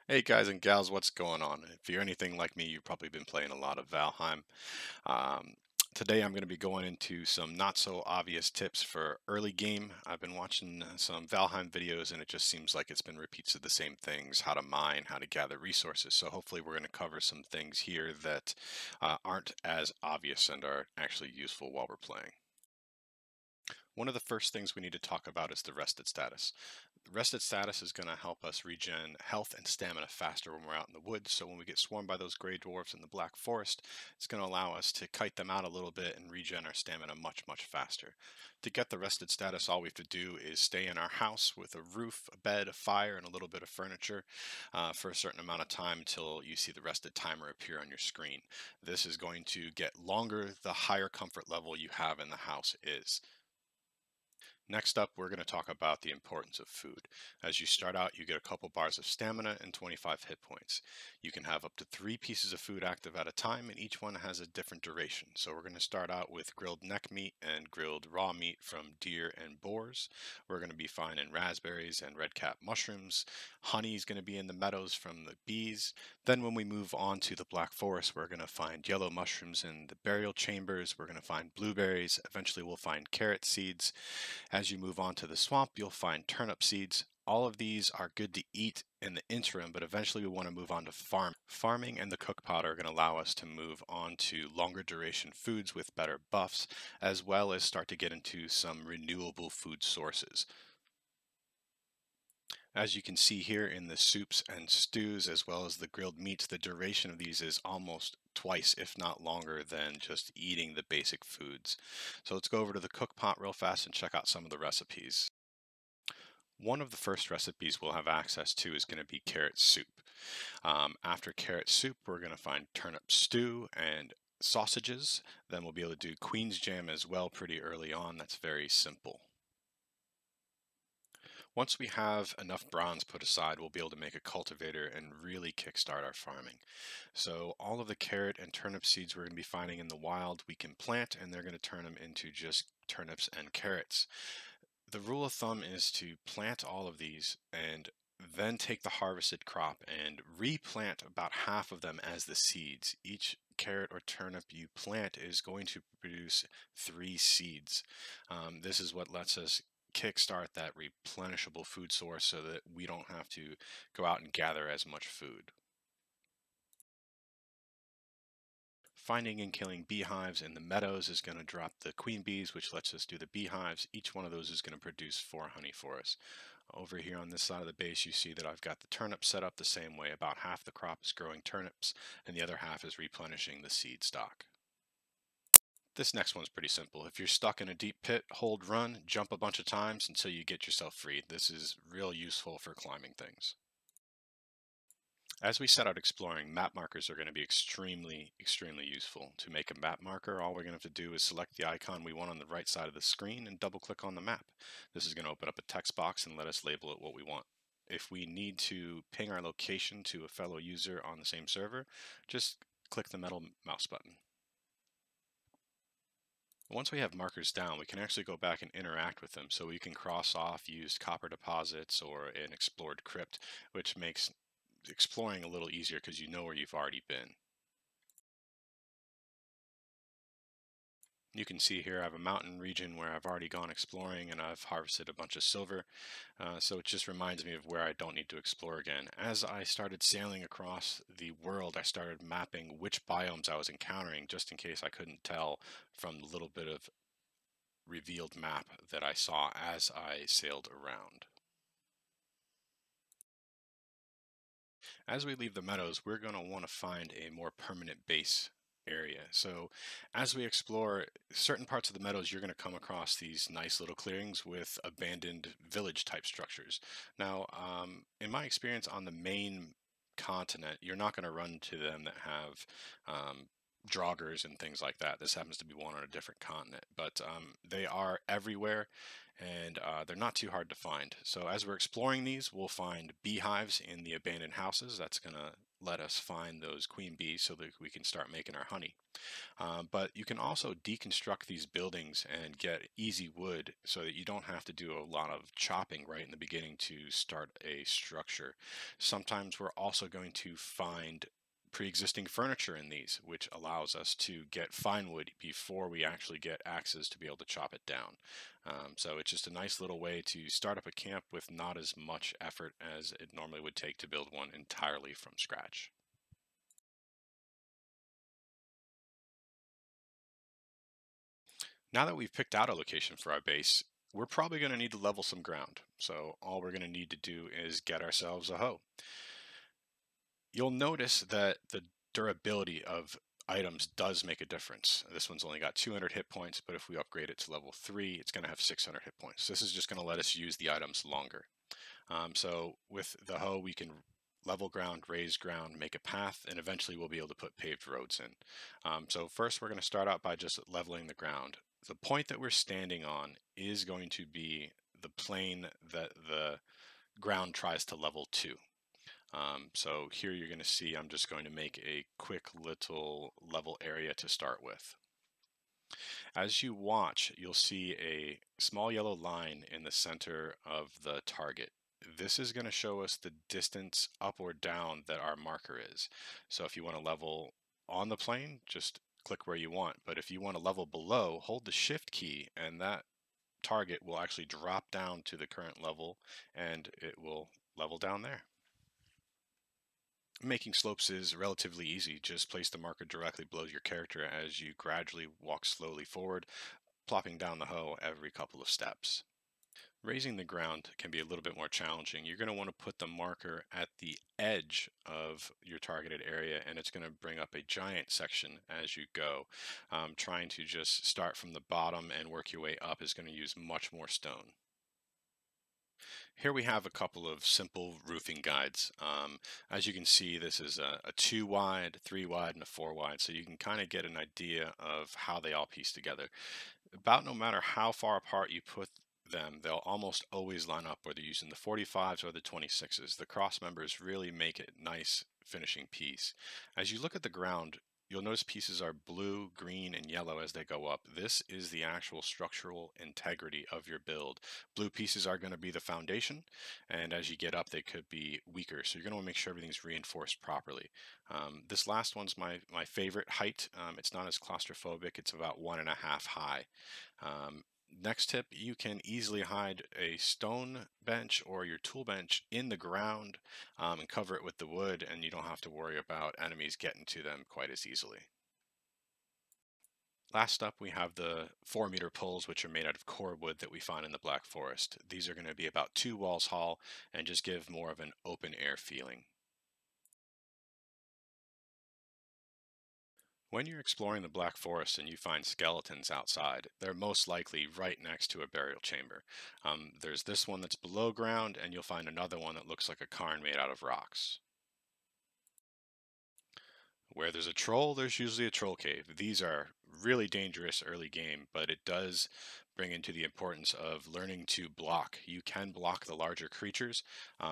Hey guys and gals, what's going on? If you're anything like me, you've probably been playing a lot of Valheim. Um, Today I'm going to be going into some not so obvious tips for early game. I've been watching some Valheim videos and it just seems like it's been repeats of the same things, how to mine, how to gather resources. So hopefully we're going to cover some things here that aren't as obvious and are actually useful while we're playing. One of the first things we need to talk about is the rested status. The rested status is going to help us regen health and stamina faster when we're out in the woods. So when we get swarmed by those gray dwarves in the black forest, it's going to allow us to kite them out a little bit and regen our stamina much, much faster. To get the rested status, all we have to do is stay in our house with a roof, a bed, a fire, and a little bit of furniture for a certain amount of time until you see the rested timer appear on your screen. This is going to get longer the higher comfort level you have in the house is. Next up, we're going to talk about the importance of food. As you start out, you get a couple bars of stamina and 25 hit points. You can have up to 3 pieces of food active at a time, and each one has a different duration. So we're going to start out with grilled neck meat and grilled raw meat from deer and boars. We're going to be finding raspberries and red cap mushrooms. Honey is going to be in the meadows from the bees. Then when we move on to the black forest, we're going to find yellow mushrooms in the burial chambers. We're going to find blueberries. Eventually we'll find carrot seeds. As you move on to the swamp, you'll find turnip seeds. All of these are good to eat in the interim, but eventually we want to move on to farm. Farming and the cook pot are going to allow us to move on to longer duration foods with better buffs, as well as start to get into some renewable food sources. As you can see here in the soups and stews, as well as the grilled meats, the duration of these is almost twice, if not longer, than just eating the basic foods. So let's go over to the cook pot real fast and check out some of the recipes. One of the first recipes we'll have access to is going to be carrot soup. After carrot soup, we're going to find turnip stew and sausages. Then we'll be able to do queen's jam as well pretty early on. That's very simple. Once we have enough bronze put aside, we'll be able to make a cultivator and really kickstart our farming. So all of the carrot and turnip seeds we're going to be finding in the wild, we can plant and they're going to turn them into just turnips and carrots. The rule of thumb is to plant all of these and then take the harvested crop and replant about half of them as the seeds. Each carrot or turnip you plant is going to produce 3 seeds. This is what lets us kickstart that replenishable food source so that we don't have to go out and gather as much food. Finding and killing beehives in the meadows is going to drop the queen bees, which lets us do the beehives. Each one of those is going to produce 4 honey for us. Over here on this side of the base, you see that I've got the turnips set up the same way. About half the crop is growing turnips, and the other half is replenishing the seed stock. This next one's pretty simple. If you're stuck in a deep pit, hold run, jump a bunch of times until you get yourself freed. This is real useful for climbing things. As we set out exploring, map markers are going to be extremely useful. To make a map marker, all we're going to have to do is select the icon we want on the right side of the screen and double click on the map. This is going to open up a text box and let us label it what we want. If we need to ping our location to a fellow user on the same server, just click the metal mouse button. Once we have markers down, we can actually go back and interact with them. So we can cross off used copper deposits or an explored crypt, which makes exploring a little easier because you know where you've already been. You can see here I have a mountain region where I've already gone exploring and I've harvested a bunch of silver. So it just reminds me of where I don't need to explore again. As I started sailing across the world, I started mapping which biomes I was encountering just in case I couldn't tell from the little bit of revealed map that I saw as I sailed around. As we leave the meadows, we're going to want to find a more permanent base area. So as we explore certain parts of the meadows, you're going to come across these nice little clearings with abandoned village type structures. Now, in my experience on the main continent, you're not going to run to them that have Draugrs and things like that. This happens to be one on a different continent, but they are everywhere, and they're not too hard to find. So as we're exploring these, we'll find beehives in the abandoned houses. That's going to let us find those queen bees so that we can start making our honey. But you can also deconstruct these buildings and get easy wood so that you don't have to do a lot of chopping right in the beginning to start a structure. Sometimes we're also going to find pre-existing furniture in these, which allows us to get fine wood before we actually get axes to be able to chop it down. So it's just a nice little way to start up a camp with not as much effort as it normally would take to build one entirely from scratch. Now that we've picked out a location for our base, we're probably going to need to level some ground. So all we're going to need to do is get ourselves a hoe. You'll notice that the durability of items does make a difference. This one's only got 200 hit points, but if we upgrade it to level 3, it's going to have 600 hit points. This is just going to let us use the items longer. So with the hoe, we can level ground, raise ground, make a path, and eventually we'll be able to put paved roads in. So first, we're going to start out by just leveling the ground. The point that we're standing on is going to be the plane that the ground tries to level to. So here you're going to see I'm just going to make a quick little level area to start with. As you watch, you'll see a small yellow line in the center of the target. This is going to show us the distance up or down that our marker is. So if you want to level on the plane, just click where you want. But if you want to level below, hold the shift key and that target will actually drop down to the current level and it will level down there. Making slopes is relatively easy. Just place the marker directly below your character as you gradually walk slowly forward, plopping down the hoe every couple of steps. Raising the ground can be a little bit more challenging. You're going to want to put the marker at the edge of your targeted area, and it's going to bring up a giant section as you go. Trying to just start from the bottom and work your way up is going to use much more stone. Here we have a couple of simple roofing guides. As you can see, this is a 2 wide, 3 wide, and a 4 wide, so you can kind of get an idea of how they all piece together. About no matter how far apart you put them, they'll almost always line up, whether using the 45s or the 26s. The cross members really make it nice finishing piece. As you look at the ground, you'll notice pieces are blue, green, and yellow as they go up. This is the actual structural integrity of your build. Blue pieces are going to be the foundation, and as you get up, they could be weaker. So you're going to want to make sure everything's reinforced properly. This last one's my favorite height. It's not as claustrophobic. It's about 1.5 high. Um, Next tip, you can easily hide a stone bench or your tool bench in the ground and cover it with the wood, and you don't have to worry about enemies getting to them quite as easily. Last up, we have the 4-meter poles, which are made out of core wood that we find in the Black Forest. These are going to be about 2 walls tall and just give more of an open air feeling. When you're exploring the Black Forest and you find skeletons outside, they're most likely right next to a burial chamber. There's this one that's below ground, and you'll find another one that looks like a cairn made out of rocks. Where there's a troll, there's usually a troll cave. These are really dangerous early game, but it does bring into the importance of learning to block. You can block the larger creatures.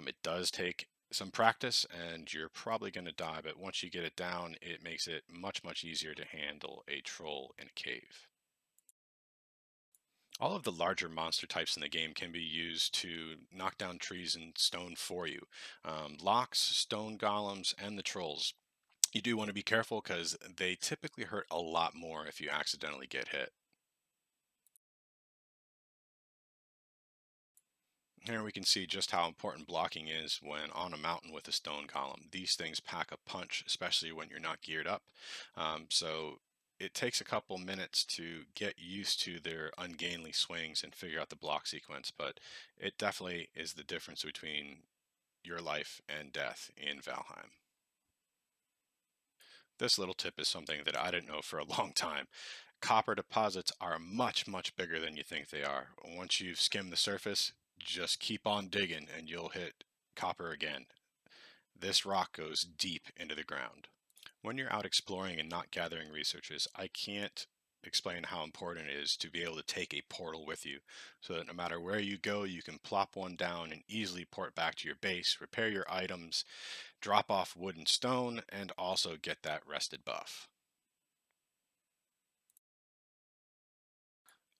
It does take some practice, and you're probably going to die, but once you get it down, it makes it much, much easier to handle a troll in a cave. All of the larger monster types in the game can be used to knock down trees and stone for you. Locks, stone golems, and the trolls. You do want to be careful because they typically hurt a lot more if you accidentally get hit. Here we can see just how important blocking is when on a mountain with a stone column. These things pack a punch, especially when you're not geared up. So it takes a couple minutes to get used to their ungainly swings and figure out the block sequence, but it definitely is the difference between your life and death in Valheim. This little tip is something that I didn't know for a long time. Copper deposits are much, much bigger than you think they are. Once you've skimmed the surface, just keep on digging and you'll hit copper again. This rock goes deep into the ground. When you're out exploring and not gathering researches, I can't explain how important it is to be able to take a portal with you so that no matter where you go, you can plop one down and easily port back to your base, repair your items, drop off wood and stone, and also get that rested buff.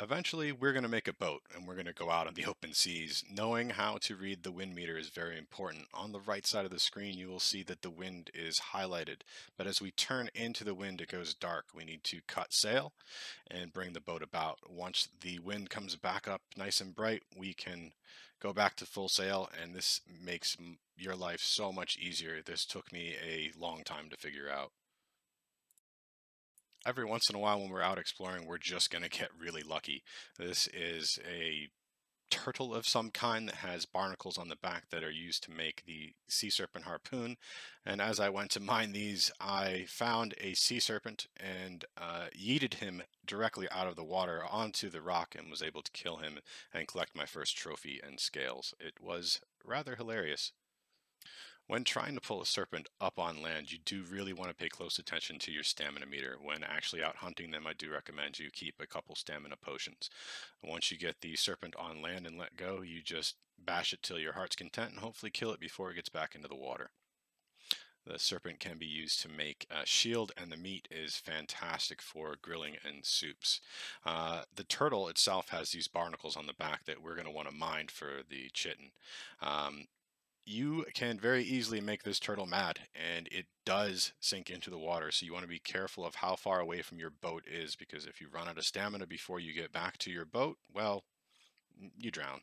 Eventually, we're going to make a boat and we're going to go out on the open seas. Knowing how to read the wind meter is very important. On the right side of the screen, you will see that the wind is highlighted. But as we turn into the wind, it goes dark. We need to cut sail and bring the boat about. Once the wind comes back up nice and bright, we can go back to full sail, and this makes your life so much easier. This took me a long time to figure out. Every once in a while when we're out exploring, we're just going to get really lucky. This is a turtle of some kind that has barnacles on the back that are used to make the sea serpent harpoon. And as I went to mine these, I found a sea serpent and yeeted him directly out of the water onto the rock and was able to kill him and collect my first trophy and scales. It was rather hilarious. When trying to pull a serpent up on land, you do really want to pay close attention to your stamina meter. When actually out hunting them, I do recommend you keep a couple stamina potions. Once you get the serpent on land and let go, you just bash it till your heart's content and hopefully kill it before it gets back into the water. The serpent can be used to make a shield, and the meat is fantastic for grilling and soups. The turtle itself has these barnacles on the back that we're going to want to mine for the chitin. Um, you can very easily make this turtle mad, and it does sink into the water, so you want to be careful of how far away from your boat is, because if you run out of stamina before you get back to your boat, well, you drown.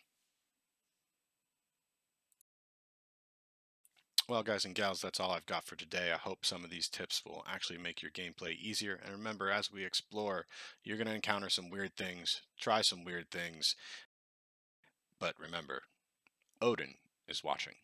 Well, guys and gals, that's all I've got for today. I hope some of these tips will actually make your gameplay easier. And remember, as we explore, you're going to encounter some weird things, try some weird things, but remember, Odin is watching.